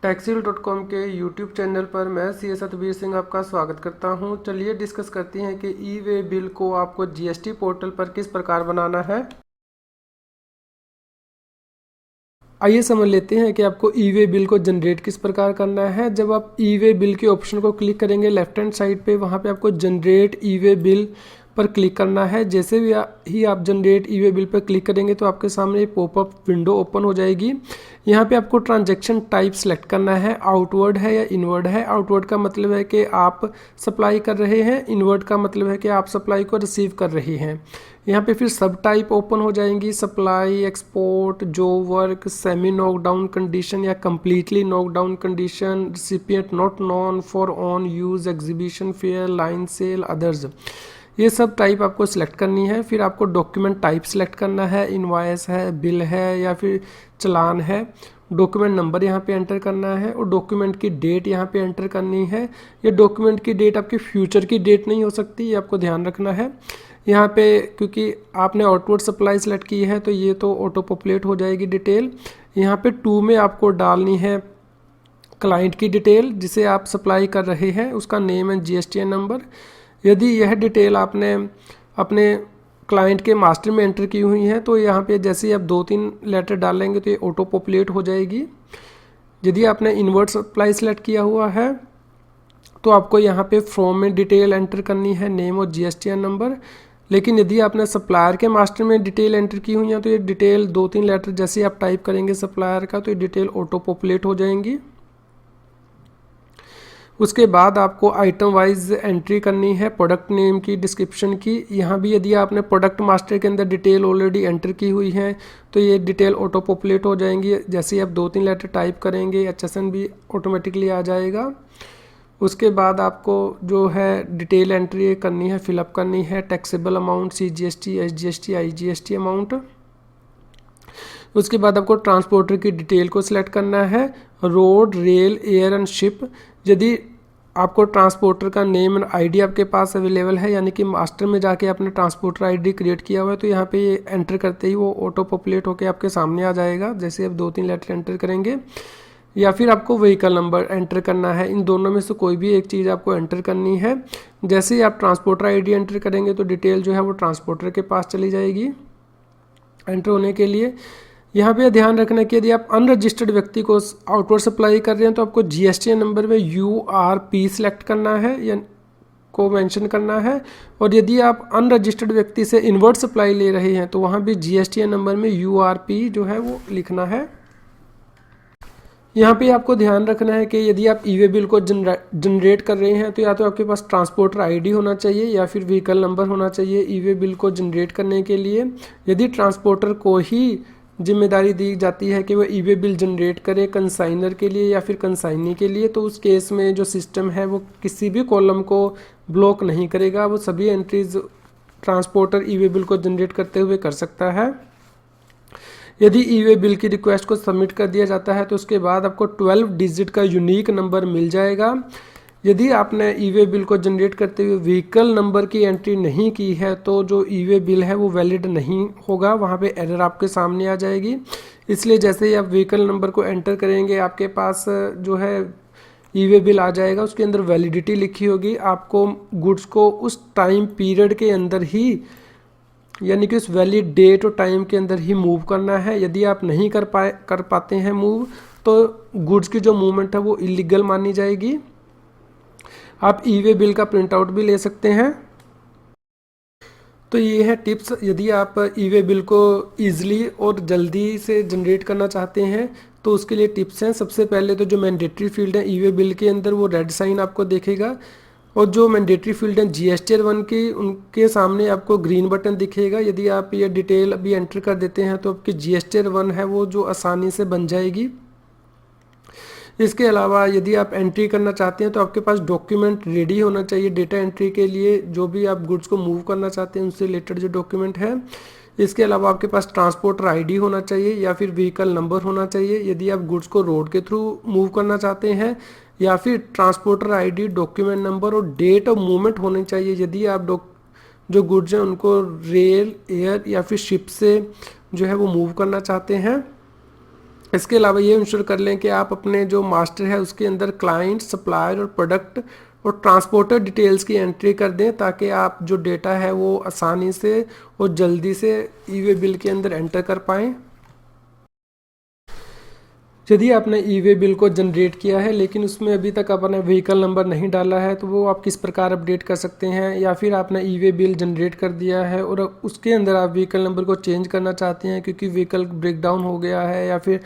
Taxil.com के YouTube channel पर मैं सी एस सतबीर सिंह आपका स्वागत करता हूं। चलिए डिस्कस करते हैं कि ई वे बिल को आपको जीएसटी पोर्टल पर किस प्रकार बनाना है। आइए समझ लेते हैं कि आपको ई वे बिल को जनरेट किस प्रकार करना है। जब आप ई वे बिल के ऑप्शन को क्लिक करेंगे लेफ्ट हैंड साइड पे, वहाँ पे आपको जनरेट ई वे बिल पर क्लिक करना है। जैसे भी ही आप जनरेट ई वे बिल पर क्लिक करेंगे तो आपके सामने एक पॉपअप विंडो ओपन हो जाएगी। यहाँ पे आपको ट्रांजैक्शन टाइप सेलेक्ट करना है, आउटवर्ड है या इनवर्ड है। आउटवर्ड का मतलब है कि आप सप्लाई कर रहे हैं, इनवर्ड का मतलब है कि आप सप्लाई को रिसीव कर रहे हैं। यहाँ पे फिर सब टाइप ओपन हो जाएंगी, सप्लाई, एक्सपोर्ट, जो वर्क, सेमी नॉकडाउन कंडीशन या completely knockdown condition, recipient not known, for own use, exhibition, fair, line sale, others. ये सब टाइप आपको सिलेक्ट करनी है। फिर आपको डॉक्यूमेंट टाइप सिलेक्ट करना है, इनवॉइस है, बिल है या फिर चलान है। डॉक्यूमेंट नंबर यहाँ पे एंटर करना है और डॉक्यूमेंट की डेट यहाँ पे एंटर करनी है। ये डॉक्यूमेंट की डेट आपकी फ्यूचर की डेट नहीं हो सकती, ये आपको ध्यान रखना है। यहाँ पे क्योंकि आपने आउटवर्ड सप्लाई सेलेक्ट की है तो ये तो ऑटो पॉपुलेट हो जाएगी डिटेल। यहाँ पे 2 में आपको डालनी है क्लाइंट की डिटेल जिसे आप सप्लाई कर रहे हैं, उसका नेम एंड जीएसटीएन नंबर। यदि यह डिटेल आपने अपने क्लाइंट के मास्टर में एंटर की हुई है तो यहाँ पे जैसे ही आप 2-3 लेटर डालेंगे तो ये ऑटो पॉपुलेट हो जाएगी। यदि आपने इनवर्ट सप्लाई सेलेक्ट किया हुआ है तो आपको यहाँ पे फ्रॉम में डिटेल एंटर करनी है, नेम और जीएसटीएन नंबर। लेकिन यदि आपने सप्लायर के मास्टर में डिटेल एंटर की हुई है तो ये डिटेल 2-3 लेटर जैसे आप टाइप करेंगे सप्लायर का तो ये डिटेल ऑटो पॉपुलेट हो जाएंगी। उसके बाद आपको आइटम वाइज एंट्री करनी है, प्रोडक्ट नेम की, डिस्क्रिप्शन की। यहाँ भी यदि आपने प्रोडक्ट मास्टर के अंदर डिटेल ऑलरेडी एंटर की हुई है तो ये डिटेल ऑटो पॉपुलेट हो जाएंगी। जैसे ही आप 2-3 लेटर टाइप करेंगे एचएसएन भी ऑटोमेटिकली आ जाएगा। उसके बाद आपको जो है डिटेल एंट्री करनी है, फिलअप करनी है, taxable amount, CGST, SGST, IGST amount. उसके बाद आपको ट्रांसपोर्टर की डिटेल को सिलेक्ट करना है, road, rail, air and ship. यदि आपको ट्रांसपोर्टर का नेम एंड आईडी आपके पास अवेलेबल है, यानी कि मास्टर में जाके आपने ट्रांसपोर्टर आईडी क्रिएट किया हुआ है, तो यहाँ पे ये एंटर करते ही वो ऑटो पॉपुलेट होकर आपके सामने आ जाएगा जैसे आप 2-3 लेटर एंटर करेंगे। या फिर आपको व्हीकल नंबर एंटर करना है, इन दोनों में से कोई भी एक चीज़ आपको एंटर करनी है। जैसे ही आप ट्रांसपोर्टर आईडी एंटर करेंगे तो डिटेल जो है वो ट्रांसपोर्टर के पास चली जाएगी एंटर होने के लिए। यहाँ पे ध्यान रखना कि यदि आप अनरजिस्टर्ड व्यक्ति को आउटवर्ड सप्लाई कर रहे हैं तो आपको जीएसटीएन नंबर में URP सिलेक्ट करना है या को मेंशन करना है। और यदि आप अनरजिस्टर्ड व्यक्ति से इनवर्ट सप्लाई ले रहे हैं तो वहाँ भी जीएसटीएन नंबर में URP जो है वो लिखना है। यहाँ पे आपको ध्यान रखना है कि यदि आप ई वे बिल को जनरेट कर रहे हैं तो या तो आपके पास ट्रांसपोर्टर आईडी होना चाहिए या फिर व्हीकल नंबर होना चाहिए ई वे बिल को जनरेट करने के लिए। यदि ट्रांसपोर्टर को ही जिम्मेदारी दी जाती है कि वो ई वे बिल जनरेट करे कंसाइनर के लिए या फिर कंसाइनी के लिए, तो उस केस में जो सिस्टम है वो किसी भी कॉलम को ब्लॉक नहीं करेगा, वो सभी एंट्रीज ट्रांसपोर्टर ई वे बिल को जनरेट करते हुए कर सकता है। यदि ई वे बिल की रिक्वेस्ट को सबमिट कर दिया जाता है तो उसके बाद आपको 12 डिजिट का यूनिक नंबर मिल जाएगा। यदि आपने ई वे बिल को जनरेट करते हुए व्हीकल नंबर की एंट्री नहीं की है तो जो ई वे बिल है वो वैलिड नहीं होगा, वहाँ पे एरर आपके सामने आ जाएगी। इसलिए जैसे ही आप व्हीकल नंबर को एंटर करेंगे आपके पास जो है ई वे बिल आ जाएगा, उसके अंदर वैलिडिटी लिखी होगी। आपको गुड्स को उस टाइम पीरियड के अंदर ही यानी कि उस वैलिड डेट और टाइम के अंदर ही मूव करना है। यदि आप नहीं कर पाते हैं मूव तो गुड्स की जो मूवमेंट है वो इलीगल मानी जाएगी। आप ई वे बिल का प्रिंट आउट भी ले सकते हैं। तो ये है टिप्स, यदि आप ई वे बिल को ईजिली और जल्दी से जनरेट करना चाहते हैं तो उसके लिए टिप्स हैं। सबसे पहले तो जो मैंडेटरी फील्ड है ई वे बिल के अंदर वो रेड साइन आपको देखेगा और जो मैंडेटरी फील्ड है जीएसटीआर 1 की उनके सामने आपको ग्रीन बटन दिखेगा। यदि आप ये डिटेल अभी एंटर कर देते हैं तो आपकी जीएसटीआर 1 है वो जो आसानी से बन जाएगी। इसके अलावा यदि आप एंट्री करना चाहते हैं तो आपके पास डॉक्यूमेंट रेडी होना चाहिए डेटा एंट्री के लिए, जो भी आप गुड्स को मूव करना चाहते हैं उनसे रिलेटेड जो डॉक्यूमेंट है। इसके अलावा आपके पास ट्रांसपोर्टर आईडी होना चाहिए या फिर व्हीकल नंबर होना चाहिए यदि आप गुड्स को रोड के थ्रू मूव करना चाहते हैं, या फिर ट्रांसपोर्टर आईडी, डॉक्यूमेंट नंबर और डेट ऑफ मूवमेंट होनी चाहिए यदि आप जो गुड्स हैं उनको रेल, एयर या फिर शिप से जो है वो मूव करना चाहते हैं। इसके अलावा ये इंश्योर कर लें कि आप अपने जो मास्टर है उसके अंदर क्लाइंट, सप्लायर और प्रोडक्ट और ट्रांसपोर्टर डिटेल्स की एंट्री कर दें, ताकि आप जो डेटा है वो आसानी से और जल्दी से ई वे बिल के अंदर एंटर कर पाएँ। यदि आपने ई वे बिल को जनरेट किया है लेकिन उसमें अभी तक आपने व्हीकल नंबर नहीं डाला है, तो वो आप किस प्रकार अपडेट कर सकते हैं। या फिर आपने ई वे बिल जनरेट कर दिया है और उसके अंदर आप व्हीकल नंबर को चेंज करना चाहते हैं क्योंकि व्हीकल ब्रेकडाउन हो गया है, या फिर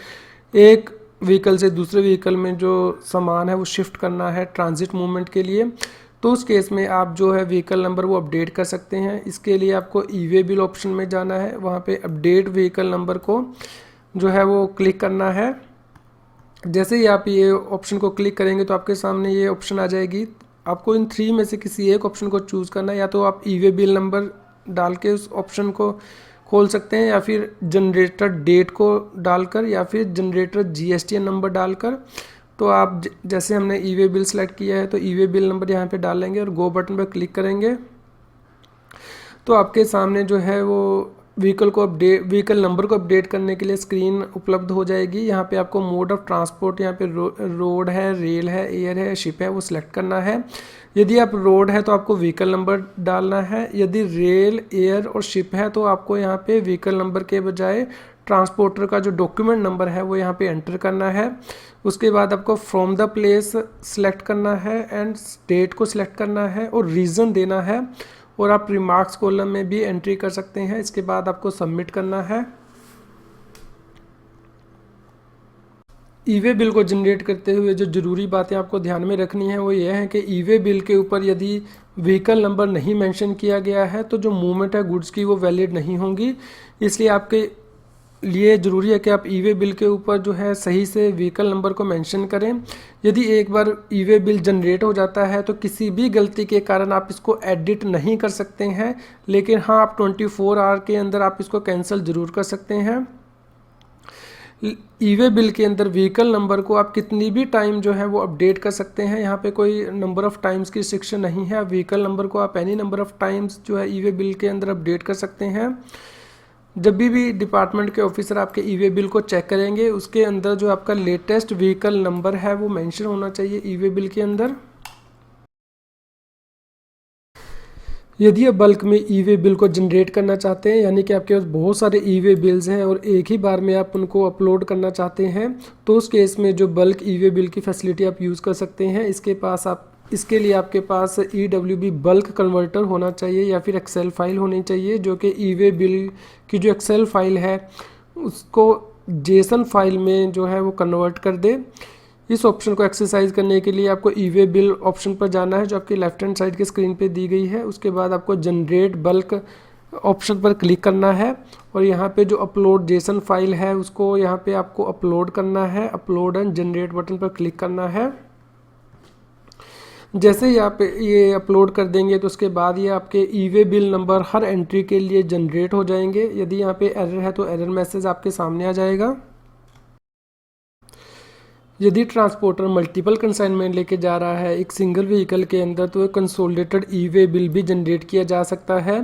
एक व्हीकल से दूसरे व्हीकल में जो सामान है वो शिफ्ट करना है ट्रांजिट मूवमेंट के लिए, तो उस केस में आप जो है व्हीकल नंबर वो अपडेट कर सकते हैं। इसके लिए आपको ई वे बिल ऑप्शन में जाना है, वहाँ पे अपडेट व्हीकल नंबर को जो है वो क्लिक करना है। जैसे ही आप ये ऑप्शन को क्लिक करेंगे तो आपके सामने ये ऑप्शन आ जाएगी। आपको इन 3 में से किसी एक ऑप्शन को चूज़ करना है, या तो आप ई वे बिल नंबर डाल के उस ऑप्शन को खोल सकते हैं, या फिर जनरेटर डेट को डालकर, या फिर जनरेटर जीएसटीएन नंबर डालकर। तो आप जैसे हमने ई वे बिल सेलेक्ट किया है तो ई वे बिल नंबर यहाँ पे डालेंगे और गो बटन पर क्लिक करेंगे, तो आपके सामने जो है वो व्हीकल नंबर को अपडेट करने के लिए स्क्रीन उपलब्ध हो जाएगी। यहाँ पे आपको मोड ऑफ ट्रांसपोर्ट, यहाँ पे रोड है, रेल है, एयर है, शिप है, वो सिलेक्ट करना है। यदि आप रोड है तो आपको व्हीकल नंबर डालना है, यदि रेल, एयर और शिप है तो आपको यहाँ पे व्हीकल नंबर के बजाय ट्रांसपोर्टर का जो डॉक्यूमेंट नंबर है वो यहाँ पे एंटर करना है। उसके बाद आपको फ्रॉम द प्लेस सिलेक्ट करना है एंड स्टेट को सिलेक्ट करना है और रीज़न देना है, और आप रिमार्क्स कॉलम में भी एंट्री कर सकते हैं। इसके बाद आपको सबमिट करना है। ई वे बिल को जनरेट करते हुए जो ज़रूरी बातें आपको ध्यान में रखनी है वो ये है कि ई वे बिल के ऊपर यदि व्हीकल नंबर नहीं मेंशन किया गया है तो जो मूवमेंट है गुड्स की वो वैलिड नहीं होंगी। इसलिए आपके लिए ज़रूरी है कि आप ई वे बिल के ऊपर जो है सही से व्हीकल नंबर को मेंशन करें। यदि एक बार ई वे बिल जनरेट हो जाता है तो किसी भी गलती के कारण आप इसको एडिट नहीं कर सकते हैं, लेकिन हाँ आप 24 आवर के अंदर आप इसको कैंसिल ज़रूर कर सकते हैं। ई वे बिल के अंदर व्हीकल नंबर को आप कितनी भी टाइम जो है वो अपडेट कर सकते हैं, यहाँ पे कोई नंबर ऑफ़ टाइम्स की रिस्ट्रिक्शन नहीं है। व्हीकल नंबर को आप एनी नंबर ऑफ़ टाइम्स जो है ई वे बिल के अंदर अपडेट कर सकते हैं। जब भी डिपार्टमेंट के ऑफिसर आपके ई वे बिल को चेक करेंगे उसके अंदर जो आपका लेटेस्ट व्हीकल नंबर है वो मेंशन होना चाहिए ई वे बिल के अंदर। यदि आप बल्क में ई वे बिल को जनरेट करना चाहते हैं, यानी कि आपके पास बहुत सारे ई वे बिल्स हैं और एक ही बार में आप उनको अपलोड करना चाहते हैं, तो उस केस में जो बल्क ई वे बिल की फैसिलिटी आप यूज़ कर सकते हैं। इसके लिए आपके पास EWB बल्क कन्वर्टर होना चाहिए या फिर एक्सेल फाइल होनी चाहिए, जो कि ई वे बिल की जो एक्सेल फाइल है उसको जेसन फाइल में जो है वो कन्वर्ट कर दे। इस ऑप्शन को एक्सरसाइज करने के लिए आपको ई वे बिल ऑप्शन पर जाना है जो आपकी लेफ्ट हैंड साइड की स्क्रीन पे दी गई है। उसके बाद आपको जनरेट बल्क ऑप्शन पर क्लिक करना है और यहाँ पे जो अपलोड जेसन फाइल है उसको यहाँ पे आपको अपलोड करना है। अपलोड एंड जनरेट बटन पर क्लिक करना है। जैसे ही आप ये अपलोड कर देंगे तो उसके बाद ये आपके ई वे बिल नंबर हर एंट्री के लिए जनरेट हो जाएंगे। यदि यहाँ पे एरर है तो एरर मैसेज आपके सामने आ जाएगा। यदि ट्रांसपोर्टर मल्टीपल कंसाइनमेंट लेके जा रहा है एक सिंगल व्हीकल के अंदर, तो कंसोलिडेटेड ई वे बिल भी जनरेट किया जा सकता है।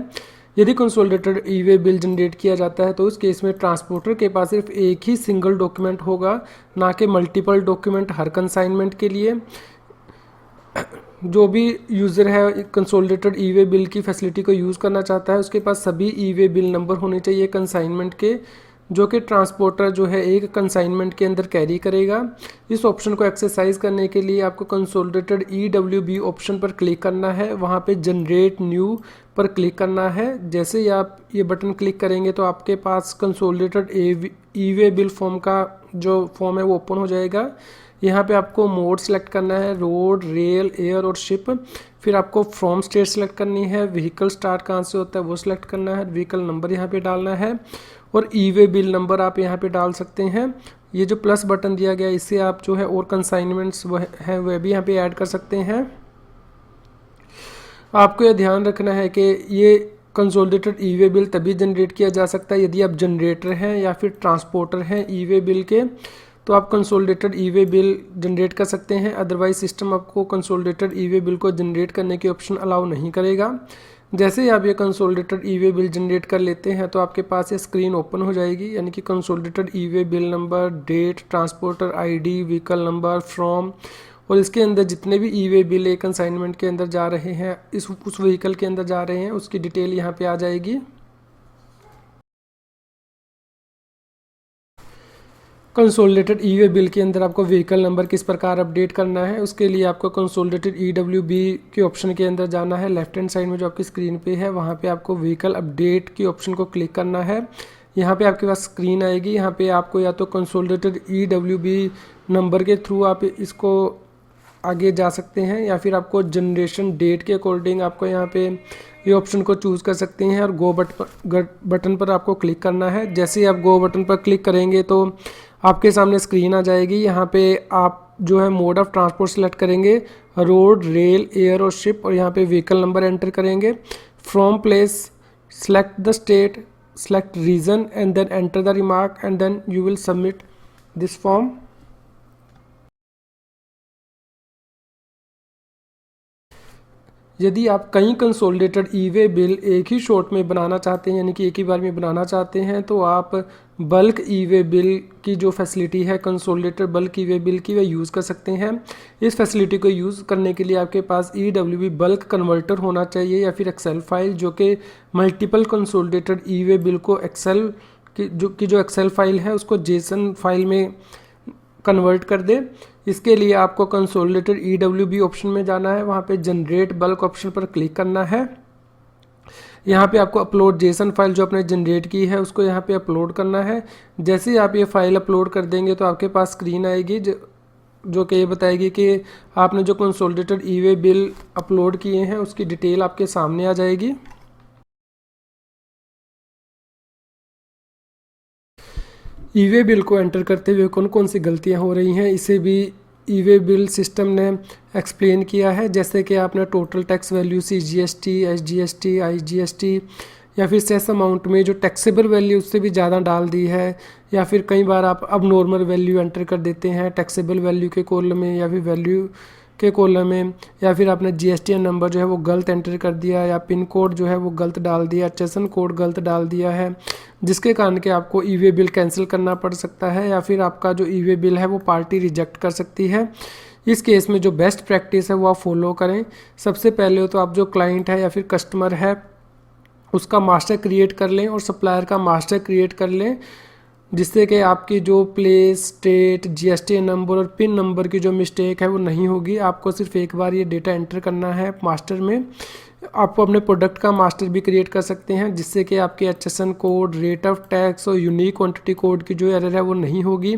यदि consolidated e way bill generate किया जाता है तो उस केस में ट्रांसपोर्टर के पास सिर्फ एक ही सिंगल डॉक्यूमेंट होगा, ना कि मल्टीपल डॉक्यूमेंट हर कंसाइनमेंट के लिए। जो भी यूज़र है कंसोलिडेटेड ई वे बिल की फैसिलिटी को यूज़ करना चाहता है उसके पास सभी ई वे बिल नंबर होने चाहिए कंसाइनमेंट के, जो कि ट्रांसपोर्टर जो है एक कंसाइनमेंट के अंदर कैरी करेगा। इस ऑप्शन को एक्सरसाइज करने के लिए आपको कंसोलिडेटेड EWB ऑप्शन पर क्लिक करना है, वहाँ पे जनरेट न्यू पर क्लिक करना है। जैसे ही आप ये बटन क्लिक करेंगे तो आपके पास consolidated e way bill form का जो फॉर्म है वो ओपन हो जाएगा। यहाँ पे आपको मोड सेलेक्ट करना है, रोड, रेल, एयर और शिप। फिर आपको फ्रॉम स्टेट सेलेक्ट करनी है, व्हीकल स्टार्ट कहाँ से होता है वो सिलेक्ट करना है, व्हीकल नंबर यहाँ पे डालना है और ई वे बिल नंबर आप यहाँ पे डाल सकते हैं। ये जो प्लस बटन दिया गया है इससे आप जो है और कंसाइनमेंट्स हैं वह भी यहाँ पे ऐड कर सकते हैं। आपको यह ध्यान रखना है कि ये कंसोलिडेटेड ई वे बिल तभी जनरेट किया जा सकता है यदि आप जनरेटर हैं या फिर ट्रांसपोर्टर हैं ई वे बिल के, तो आप consolidated e way bill generate कर सकते हैं। अदरवाइज सिस्टम आपको कंसोलिडेटेड ई वे बिल को जनरेट करने की ऑप्शन अलाउ नहीं करेगा। जैसे ही आप ये consolidated e way bill generate कर लेते हैं तो आपके पास ये स्क्रीन ओपन हो जाएगी, यानी कि consolidated e way bill number, date, transporter ID, vehicle number, from, और इसके अंदर जितने भी ई वे बिल एक कंसाइनमेंट के अंदर जा रहे हैं, उस व्हीकल के अंदर जा रहे हैं, उसकी डिटेल यहाँ पे आ जाएगी। कंसोलिडेटेड ई वे बिल के अंदर आपको व्हीकल नंबर किस प्रकार अपडेट करना है, उसके लिए आपको कंसोलिडेटेड EWB के ऑप्शन के अंदर जाना है। लेफ्ट हैंड साइड में जो आपकी स्क्रीन पे है वहाँ पे आपको व्हीकल अपडेट की ऑप्शन को क्लिक करना है। यहाँ पे आपके पास स्क्रीन आएगी, यहाँ पे आपको या तो कंसोलिडेटेड EWB नंबर के थ्रू आप इसको आगे जा सकते हैं, या फिर आपको जनरेशन डेट के अकॉर्डिंग आपको यहाँ पे ये ऑप्शन को चूज़ कर सकते हैं और गो बटन पर आपको क्लिक करना है। जैसे ही आप गो बटन पर क्लिक करेंगे तो आपके सामने स्क्रीन आ जाएगी। यहाँ पे आप जो है मोड ऑफ ट्रांसपोर्ट सेलेक्ट करेंगे, रोड, रेल, एयर और शिप, और यहाँ पे व्हीकल नंबर एंटर करेंगे। From place select the state, select region and then enter the remark and then you will submit this form. यदि आप कई कंसोलिडेटेड ई वे बिल एक ही शॉट में बनाना चाहते हैं, यानी कि एक ही बार में बनाना चाहते हैं, तो आप बल्क ई वे बिल की जो फैसिलिटी है कंसोलिडेटेड बल्क ई वे बिल की, वह यूज़ कर सकते हैं। इस फैसिलिटी को यूज़ करने के लिए आपके पास EWB बल्क कन्वर्टर होना चाहिए या फिर एक्सेल फाइल, जो कि multiple consolidated e way bill को एक्सेल की जो एक्सेल फाइल है उसको जेसन फाइल में कन्वर्ट कर दे। इसके लिए आपको कंसोलिडेटेड EWB ऑप्शन में जाना है, वहाँ पे जनरेट बल्क ऑप्शन पर क्लिक करना है। यहाँ पे आपको अपलोड जेसन फाइल जो आपने जनरेट की है उसको यहाँ पे अपलोड करना है। जैसे ही आप ये फाइल अपलोड कर देंगे तो आपके पास स्क्रीन आएगी जो कि ये बताएगी कि आपने जो consolidated e way bill upload किए हैं उसकी डिटेल आपके सामने आ जाएगी। ई वे बिल को एंटर करते हुए कौन कौन सी गलतियां हो रही हैं, इसे भी ई वे बिल सिस्टम ने एक्सप्लेन किया है। जैसे कि आपने total tax value CGST, SGST, IGST या फिर सेस अमाउंट में जो टैक्सेबल वैल्यू उससे भी ज़्यादा डाल दी है, या फिर कई बार आप अब नॉर्मल वैल्यू एंटर कर देते हैं टैक्सेबल वैल्यू के कॉलम में या फिर वैल्यू के कॉलम में, या फिर आपने GSTN नंबर जो है वो गलत एंटर कर दिया, या पिन कोड जो है वो गलत डाल दिया, HSN कोड गलत डाल दिया है, जिसके कारण कि आपको ई वे बिल कैंसिल करना पड़ सकता है, या फिर आपका जो ई वे बिल है वो पार्टी रिजेक्ट कर सकती है। इस केस में जो बेस्ट प्रैक्टिस है वो आप फॉलो करें। सबसे पहले तो आप जो क्लाइंट है या फिर कस्टमर है उसका मास्टर क्रिएट कर लें और सप्लायर का मास्टर क्रिएट कर लें, जिससे कि आपकी जो प्लेस, स्टेट, GST नंबर और पिन नंबर की जो मिस्टेक है वो नहीं होगी। आपको सिर्फ एक बार ये डेटा एंटर करना है मास्टर में। आपको अपने प्रोडक्ट का मास्टर भी क्रिएट कर सकते हैं, जिससे कि आपके HSN code, rate of tax और यूनिक क्वांटिटी कोड की जो एरर है वो नहीं होगी।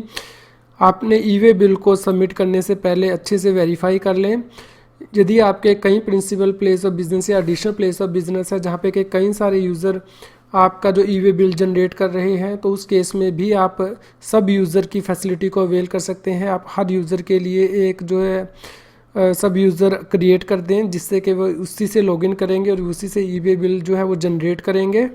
आपने ई वे बिल को सबमिट करने से पहले अच्छे से वेरीफाई कर लें। यदि आपके कई प्रिंसिपल प्लेस ऑफ बिजनेस या एडिशनल प्लेस ऑफ बिजनेस है जहाँ पे के कई सारे यूज़र आपका जो ई वे बिल जनरेट कर रहे हैं, तो उस केस में भी आप सब यूज़र की फैसिलिटी को अवेल कर सकते हैं। आप हर यूज़र के लिए एक जो है सब यूज़र क्रिएट कर दें, जिससे कि वो उसी से लॉगिन करेंगे और उसी से ई वे बिल जो है वो जनरेट करेंगे।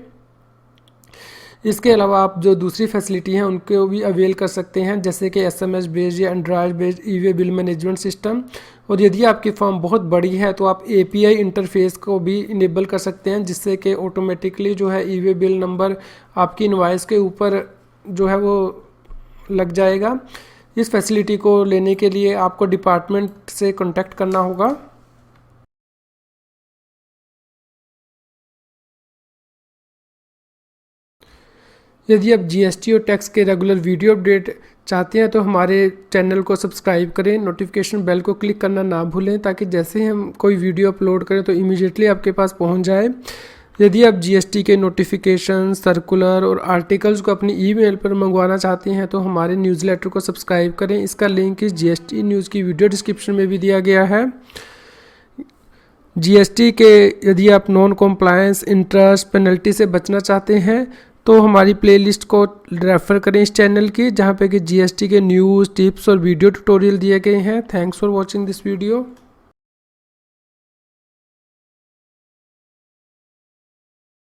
इसके अलावा आप जो दूसरी फैसिलिटी हैं उनको भी अवेल कर सकते हैं, जैसे कि SMS बेस्ड या एंड्रॉयड बेस्ड ई वे बिल मैनेजमेंट सिस्टम। और यदि आपकी फॉर्म बहुत बड़ी है तो आप API इंटरफेस को भी इनेबल कर सकते हैं, जिससे कि ऑटोमेटिकली जो है ई वे बिल नंबर आपकी इनवॉइस के ऊपर जो है वो लग जाएगा। इस फैसिलिटी को लेने के लिए आपको डिपार्टमेंट से कॉन्टैक्ट करना होगा। यदि आप GST और टैक्स के रेगुलर वीडियो अपडेट चाहते हैं तो हमारे चैनल को सब्सक्राइब करें, नोटिफिकेशन बेल को क्लिक करना ना भूलें, ताकि जैसे ही हम कोई वीडियो अपलोड करें तो इमीडिएटली आपके पास पहुंच जाए। यदि आप GST के नोटिफिकेशन, सर्कुलर और आर्टिकल्स को अपनी ईमेल पर मंगवाना चाहते हैं तो हमारे न्यूज़लेटर को सब्सक्राइब करें। इसका लिंक इस GST न्यूज़ की वीडियो डिस्क्रिप्शन में भी दिया गया है। GST के यदि आप नॉन कॉम्प्लायंस, इंटरेस्ट, पेनल्टी से बचना चाहते हैं तो हमारी प्लेलिस्ट को रेफ़र करें इस चैनल की, जहाँ पे कि GST के न्यूज़, टिप्स और वीडियो ट्यूटोरियल दिए गए हैं। Thanks for watching this video.